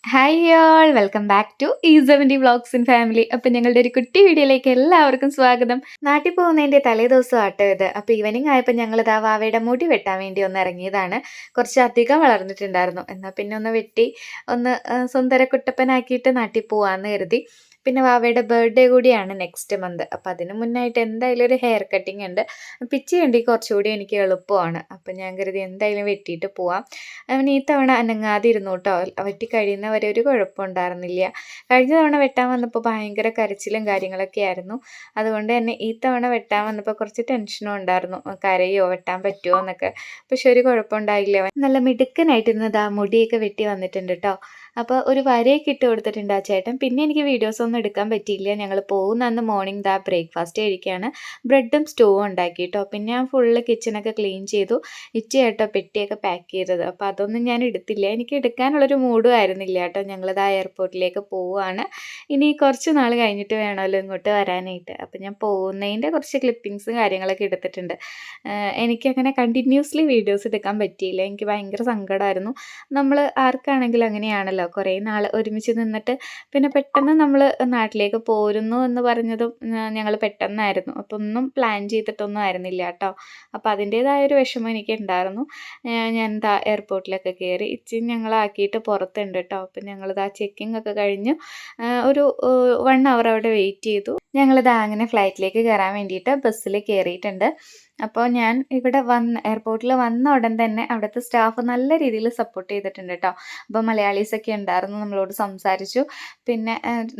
Hi all welcome back to E70 vlogs in family. അപ്പം ഞങ്ങളുടെ ഒരു കുട്ടി വീഡിയോയിലേക്ക് എല്ലാവർക്കും സ്വാഗതം. നാട്ടിൽ പോകുന്നതിൻ്റെ തലേദിവസം ആട്ടോ ഇത്. അപ്പോൾ ഈവനിങ് ആയപ്പോൾ ഞങ്ങൾ ഇതാ വാവയുടെ മുടി വെട്ടാൻ വേണ്ടി ഒന്ന് ഇറങ്ങിയതാണ്. കുറച്ച് അധികം വളർന്നിട്ടുണ്ടായിരുന്നു. എന്നാൽ പിന്നെ ഒന്ന് വെട്ടി ഒന്ന് സുന്ദര കുട്ടപ്പനാക്കിയിട്ട് നാട്ടിൽ പോവാമെന്ന് കരുതി. പിന്നെ വാവയുടെ ബർത്ത്ഡേ കൂടിയാണ് നെക്സ്റ്റ് മന്ത്. അപ്പോൾ അതിന് മുന്നായിട്ട് എന്തായാലും ഒരു ഹെയർ കട്ടിങ് ഉണ്ട്. പിച്ചി വേണ്ടി കുറച്ചുകൂടി എനിക്ക് എളുപ്പമാണ്. അപ്പം ഞാൻ കരുതി എന്തായാലും വെട്ടിയിട്ട് പോവാം. അവൻ ഈ തവണ അനങ്ങാതെ ഇരുന്നു കേട്ടോ. വെട്ടി കഴിയുന്നവരെ ഒരു കുഴപ്പമുണ്ടായിരുന്നില്ല. കഴിഞ്ഞ തവണ വെട്ടാൻ വന്നപ്പോൾ ഭയങ്കര കരച്ചിലും കാര്യങ്ങളൊക്കെ ആയിരുന്നു. അതുകൊണ്ട് തന്നെ ഈ തവണ വെട്ടാൻ വന്നപ്പോൾ കുറച്ച് ടെൻഷനും ഉണ്ടായിരുന്നു. കരയോ വെട്ടാൻ പറ്റുമോ എന്നൊക്കെ. പക്ഷെ ഒരു കുഴപ്പമുണ്ടായില്ല. അവൻ നല്ല മിടുക്കനായിട്ടിരുന്നത് ആ മുടിയൊക്കെ വെട്ടി വന്നിട്ടുണ്ട് കേട്ടോ. അപ്പോൾ ഒരു വരയൊക്കെ ഇട്ട് കൊടുത്തിട്ടുണ്ട് ആ ചേട്ടൻ. പിന്നെ എനിക്ക് വീഡിയോസ് ഒന്നും എടുക്കാൻ പറ്റിയില്ല. ഞങ്ങൾ പോകുന്ന അന്ന് മോർണിംഗ് ബ്രേക്ക്ഫാസ്റ്റ് കഴിക്കുകയാണ്. ബ്രെഡും സ്റ്റൂവും ഉണ്ടാക്കി കേട്ടോ. പിന്നെ ഞാൻ ഫുള്ള് കിച്ചണൊക്കെ ക്ലീൻ ചെയ്തു. ഇച്ചയാട്ടോ പെട്ടിയൊക്കെ പാക്ക് ചെയ്തത്. അപ്പോൾ അതൊന്നും ഞാൻ എടുത്തില്ല. എനിക്ക് എടുക്കാനുള്ളൊരു മൂഡും ആയിരുന്നില്ല കേട്ടോ. ഞങ്ങളിത് ആ എയർപോർട്ടിലേക്ക് പോവുകയാണ്. ഇനി കുറച്ച് നാൾ കഴിഞ്ഞിട്ട് വേണമല്ലോ ഇങ്ങോട്ട് വരാനായിട്ട്. അപ്പോൾ ഞാൻ പോകുന്നതിൻ്റെ കുറച്ച് ക്ലിപ്പിങ്സും കാര്യങ്ങളൊക്കെ എടുത്തിട്ടുണ്ട്. എനിക്കങ്ങനെ കണ്ടിന്യൂസ്ലി വീഡിയോസ് എടുക്കാൻ പറ്റിയില്ല. എനിക്ക് ഭയങ്കര സങ്കടമായിരുന്നു. നമ്മൾ ആർക്കാണെങ്കിലും അങ്ങനെയാണല്ലോ. കുറേ നാൾ ഒരുമിച്ച് നിന്നിട്ട് പിന്നെ പെട്ടെന്ന് നമ്മൾ നാട്ടിലേക്ക് പോരുന്നു എന്ന് പറഞ്ഞതും ഞങ്ങൾ പെട്ടെന്നായിരുന്നു. അപ്പോൾ ഒന്നും പ്ലാൻ ചെയ്തിട്ടൊന്നും ആയിരുന്നില്ല കേട്ടോ. അപ്പോൾ അതിൻ്റേതായൊരു വിഷമം എനിക്കുണ്ടായിരുന്നു. ഞാൻ എയർപോർട്ടിലൊക്കെ കയറി. ഇച്ചിരി ഞങ്ങളാക്കിയിട്ട് പുറത്തുണ്ട് കേട്ടോ. അപ്പം ഞങ്ങളിതാ ചെക്കിംഗ് ഒക്കെ കഴിഞ്ഞു ഒരു 1 അവർ അവിടെ വെയിറ്റ് ചെയ്തു. അങ്ങനെ ഫ്ലൈറ്റിലേക്ക് കയറാൻ വേണ്ടിയിട്ട് ബസ്സിൽ കയറിയിട്ടുണ്ട്. അപ്പോൾ ഞാൻ ഇവിടെ എയർപോർട്ടിൽ വന്ന ഉടൻ തന്നെ അവിടുത്തെ സ്റ്റാഫ് നല്ല രീതിയിൽ സപ്പോർട്ട് ചെയ്തിട്ടുണ്ട് കേട്ടോ. അപ്പോൾ മലയാളീസൊക്കെ ഉണ്ടായിരുന്നു, നമ്മളോട് സംസാരിച്ചു. പിന്നെ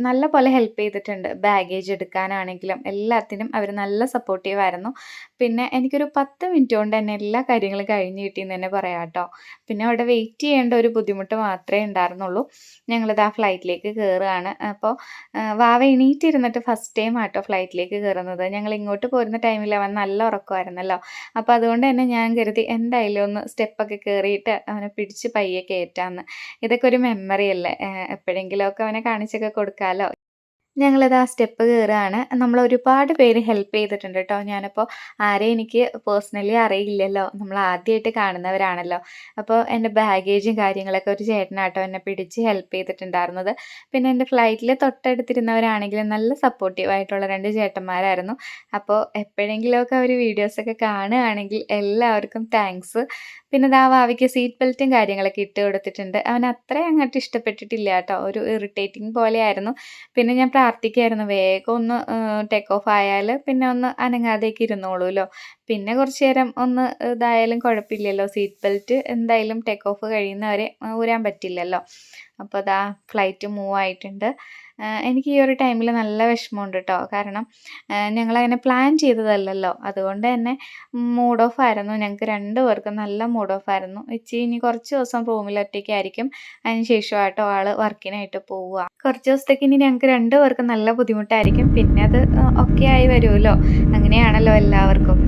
നല്ല പോലെ ഹെൽപ്പ് ചെയ്തിട്ടുണ്ട്. ബാഗേജ് എടുക്കാനാണെങ്കിലും എല്ലാത്തിനും അവർ നല്ല സപ്പോർട്ടീവായിരുന്നു. പിന്നെ എനിക്കൊരു 10 മിനിറ്റ് കൊണ്ട് തന്നെ എല്ലാ കാര്യങ്ങളും കഴിഞ്ഞ് കിട്ടിയെന്ന് തന്നെ പറയാം കേട്ടോ. പിന്നെ അവിടെ വെയിറ്റ് ചെയ്യേണ്ട ഒരു ബുദ്ധിമുട്ട് മാത്രമേ ഉണ്ടായിരുന്നുള്ളൂ. ഞങ്ങളിത് ആ ഫ്ലൈറ്റിലേക്ക് കയറുകയാണ്. അപ്പോൾ വാവ എണീറ്റിരുന്നിട്ട് ഫസ്റ്റ് ടൈം ആട്ടോ ഫ്ലൈറ്റിലേക്ക് കയറുന്നത്. ഞങ്ങൾ ഇങ്ങോട്ട് പോരുന്ന ടൈമിൽ അവൻ നല്ല ഉറക്കമായിരുന്നല്ലോ. അപ്പോൾ അതുകൊണ്ട് തന്നെ ഞാൻ കരുതി എന്തായാലും ഒന്ന് സ്റ്റെപ്പൊക്കെ കയറിയിട്ട് അവനെ പിടിച്ച് പയ്യെ കയറ്റാമെന്ന്. ഇതൊക്കെ ഒരു മെമ്മറി അല്ലേ, എപ്പോഴെങ്കിലുമൊക്കെ അവനെ കാണിച്ചൊക്കെ കൊടുക്കാമല്ലോ. ഞങ്ങളിത് ആ സ്റ്റെപ്പ് കയറുകയാണ്. ഒരുപാട് പേര് ഹെൽപ്പ് ചെയ്തിട്ടുണ്ട് കേട്ടോ. ഞാനപ്പോൾ ആരെയും എനിക്ക് പേഴ്സണലി അറിയില്ലല്ലോ, നമ്മൾ ആദ്യമായിട്ട് കാണുന്നവരാണല്ലോ. അപ്പോൾ എൻ്റെ ബാഗേജും കാര്യങ്ങളൊക്കെ ഒരു ചേട്ടനാട്ടോ എന്നെ പിടിച്ച് ഹെൽപ്പ് ചെയ്തിട്ടുണ്ടായിരുന്നത്. പിന്നെ എൻ്റെ ഫ്ലൈറ്റിൽ തൊട്ടടുത്തിരുന്നവരാണെങ്കിലും നല്ല സപ്പോർട്ടീവായിട്ടുള്ള 2 ചേട്ടന്മാരായിരുന്നു. അപ്പോൾ എപ്പോഴെങ്കിലുമൊക്കെ അവർ വീഡിയോസൊക്കെ കാണുകയാണെങ്കിൽ എല്ലാവർക്കും താങ്ക്സ്. പിന്നെ വാവയ്ക്ക് സീറ്റ് ബെൽറ്റും കാര്യങ്ങളൊക്കെ ഇട്ട് കൊടുത്തിട്ടുണ്ട്. അവൻ അത്രയും അങ്ങോട്ട് ഇഷ്ടപ്പെട്ടിട്ടില്ല കേട്ടോ. ഒരു ഇറിറ്റേറ്റിംഗ് പോലെയായിരുന്നു. പിന്നെ ഞാൻ പ്രാർത്ഥിക്കുകയായിരുന്നു വേഗം ഒന്ന് ടേക്ക് ഓഫ് ആയാൽ പിന്നെ ഒന്ന് അനങ്ങാതെയൊക്കെ ഇരുന്നോളൂല്ലോ. പിന്നെ കുറച്ച് നേരം ഒന്ന് ഇതായാലും കുഴപ്പമില്ലല്ലോ. സീറ്റ് ബെൽറ്റ് എന്തായാലും ടേക്ക് ഓഫ് കഴിയുന്നവരെ ഊരാൻ പറ്റില്ലല്ലോ. അപ്പോൾ ഫ്ലൈറ്റ് മൂവ് ആയിട്ടുണ്ട്. എനിക്ക് ഈ ഒരു ടൈമിൽ നല്ല വിഷമമുണ്ട് കേട്ടോ. കാരണം ഞങ്ങളങ്ങനെ പ്ലാൻ ചെയ്തതല്ലല്ലോ. അതുകൊണ്ട് തന്നെ മൂഡ് ഓഫ് ആയിരുന്നു. ഞങ്ങൾക്ക് 2 പേർക്കും നല്ല മൂഡ് ഓഫ് ആയിരുന്നു. ഇനി കുറച്ച് ദിവസം റൂമിൽ ഒറ്റയ്ക്കായിരിക്കും. അതിന് ശേഷമായിട്ടോ ആൾ വർക്കിനായിട്ട് പോവുക. കുറച്ച് ദിവസത്തേക്ക് ഇനി ഞങ്ങൾക്ക് 2 പേർക്കും നല്ല ബുദ്ധിമുട്ടായിരിക്കും. പിന്നെ അത് ഒക്കെ ആയി വരുമല്ലോ. അങ്ങനെയാണല്ലോ എല്ലാവർക്കും.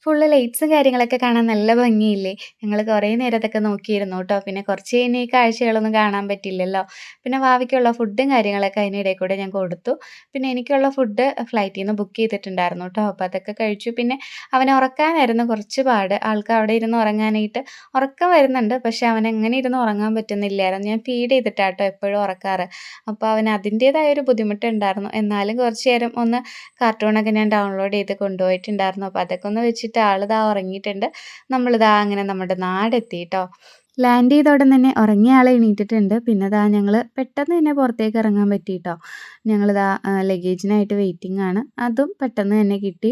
ഫുള്ള് ലൈറ്റ്സും കാര്യങ്ങളൊക്കെ കാണാൻ നല്ല ഭംഗിയില്ലേ. ഞങ്ങൾ കുറേ നേരം അതൊക്കെ നോക്കിയിരുന്നു കേട്ടോ. പിന്നെ കുറച്ച് കഴിഞ്ഞ് ഈ കാഴ്ചകളൊന്നും കാണാൻ പറ്റില്ലല്ലോ. പിന്നെ വാവയ്ക്കുള്ള ഫുഡും കാര്യങ്ങളൊക്കെ അതിനിടയിൽ കൂടെ ഞാൻ കൊടുത്തു. പിന്നെ എനിക്കുള്ള ഫുഡ് ഫ്ലൈറ്റിൽ നിന്ന് ബുക്ക് ചെയ്തിട്ടുണ്ടായിരുന്നു കേട്ടോ. അപ്പോൾ അതൊക്കെ കഴിച്ചു. പിന്നെ അവനെ ഉറക്കാനായിരുന്നു കുറച്ച് പാട്. ആൾക്ക് അവിടെ ഇരുന്ന് ഉറങ്ങാനായിട്ട് ഉറക്കം വരുന്നുണ്ട്. പക്ഷെ അവനെങ്ങനെ ഇരുന്ന് ഉറങ്ങാൻ പറ്റുന്നില്ലായിരുന്നു. ഞാൻ ഫീഡ് ചെയ്തിട്ടാട്ടോ എപ്പോഴും ഉറക്കാറ്. അപ്പോൾ അവന് അതിൻ്റേതായൊരു ബുദ്ധിമുട്ടുണ്ടായിരുന്നു. എന്നാലും കുറച്ച് നേരം ഒന്ന് കാർട്ടൂണൊക്കെ ഞാൻ ഡൗൺലോഡ് ചെയ്ത് കൊണ്ടുപോയിട്ടുണ്ടായിരുന്നു. അപ്പോൾ അതൊക്കെ ഒന്ന് വെച്ചിട്ട് ആൾ ഉറങ്ങിയിട്ടുണ്ട്. അങ്ങനെ നമ്മുടെ നാടെത്തി കേട്ടോ. ലാൻഡ് ചെയ്ത ഉടൻ തന്നെ ഉറങ്ങിയ ആൾ എണീറ്റിട്ടുണ്ട്. പിന്നെ ഞങ്ങൾ പെട്ടെന്ന് തന്നെ പുറത്തേക്ക് ഇറങ്ങാൻ പറ്റി കേട്ടോ. ഞങ്ങളിതാ ലഗേജിനായിട്ട് വെയിറ്റിംഗ് ആണ്. അതും പെട്ടെന്ന് തന്നെ കിട്ടി.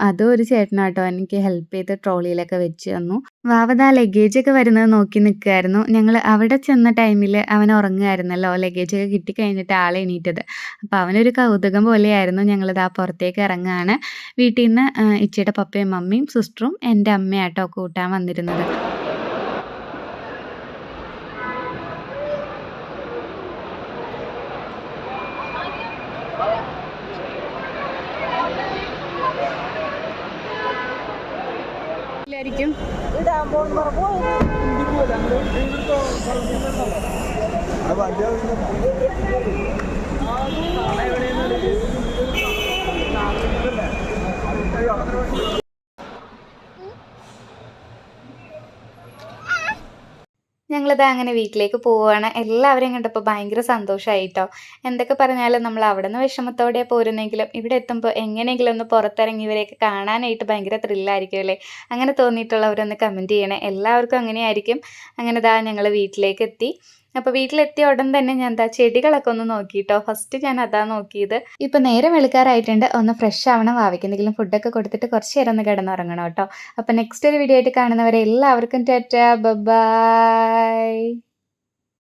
അതും ഒരു ചേട്ടനാട്ടോ എനിക്ക് ഹെൽപ്പ് ചെയ്ത് ട്രോളിയിലൊക്കെ വെച്ച് തന്നു. വാവ ലഗേജൊക്കെ വരുന്നത് നോക്കി നിൽക്കുമായിരുന്നു. ഞങ്ങൾ അവിടെ ചെന്ന ടൈമിൽ അവൻ ഉറങ്ങുമായിരുന്നല്ലോ. ലഗേജൊക്കെ കിട്ടിക്കഴിഞ്ഞിട്ട് ആൾ എണീറ്റത്. അപ്പോൾ അവനൊരു കൗതുകം പോലെയായിരുന്നു. ഞങ്ങളിതാ പുറത്തേക്ക് ഇറങ്ങുകയാണ്. വീട്ടിൽ നിന്ന് ഇച്ചിയുടെ പപ്പയും മമ്മിയും സിസ്റ്ററും എൻ്റെ അമ്മയാട്ടോ കൂട്ടാൻ വന്നിരുന്നത്. വിചാരിക്കും? ഞങ്ങളിതാ അങ്ങനെ വീട്ടിലേക്ക് പോവുകയാണ്. എല്ലാവരെയും കണ്ടപ്പോൾ ഭയങ്കര സന്തോഷമായി. എന്തൊക്കെ പറഞ്ഞാലും നമ്മൾ അവിടുന്ന് വിഷമത്തോടെ പോരുന്നെങ്കിലും ഇവിടെ എത്തുമ്പോൾ എങ്ങനെയെങ്കിലും ഒന്ന് പുറത്തിറങ്ങി ഇവരെയൊക്കെ കാണാനായിട്ട് ഭയങ്കര ത്രില്ലായിരിക്കും അല്ലേ? അങ്ങനെ തോന്നിയിട്ടുള്ളവരൊന്ന് കമൻറ്റ് ചെയ്യണേ. എല്ലാവർക്കും അങ്ങനെയായിരിക്കും. അങ്ങനെ ദാ ഞങ്ങൾ വീട്ടിലേക്ക് എത്തി. അപ്പോൾ വീട്ടിലെത്തിയ ഉടൻ തന്നെ ഞാൻ ദാ ചെടികളൊക്കെ ഒന്ന് നോക്കി. ഫസ്റ്റ് ഞാൻ അതാ നോക്കിയത്. ഇപ്പം നേരം വെളുക്കാറായിട്ടുണ്ട്. ഒന്ന് ഫ്രഷ് ആവണം. വാവയ്ക്ക് എന്തെങ്കിലും ഫുഡൊക്കെ കൊടുത്തിട്ട് കുറച്ച് നേരം ഒന്ന് കിടന്നുറങ്ങണം കേട്ടോ. അപ്പോൾ നെക്സ്റ്റ് ഒരു വീഡിയോ ആയിട്ട് കാണുന്നവരെ എല്ലാവർക്കും ടാറ്റാ ബൈ.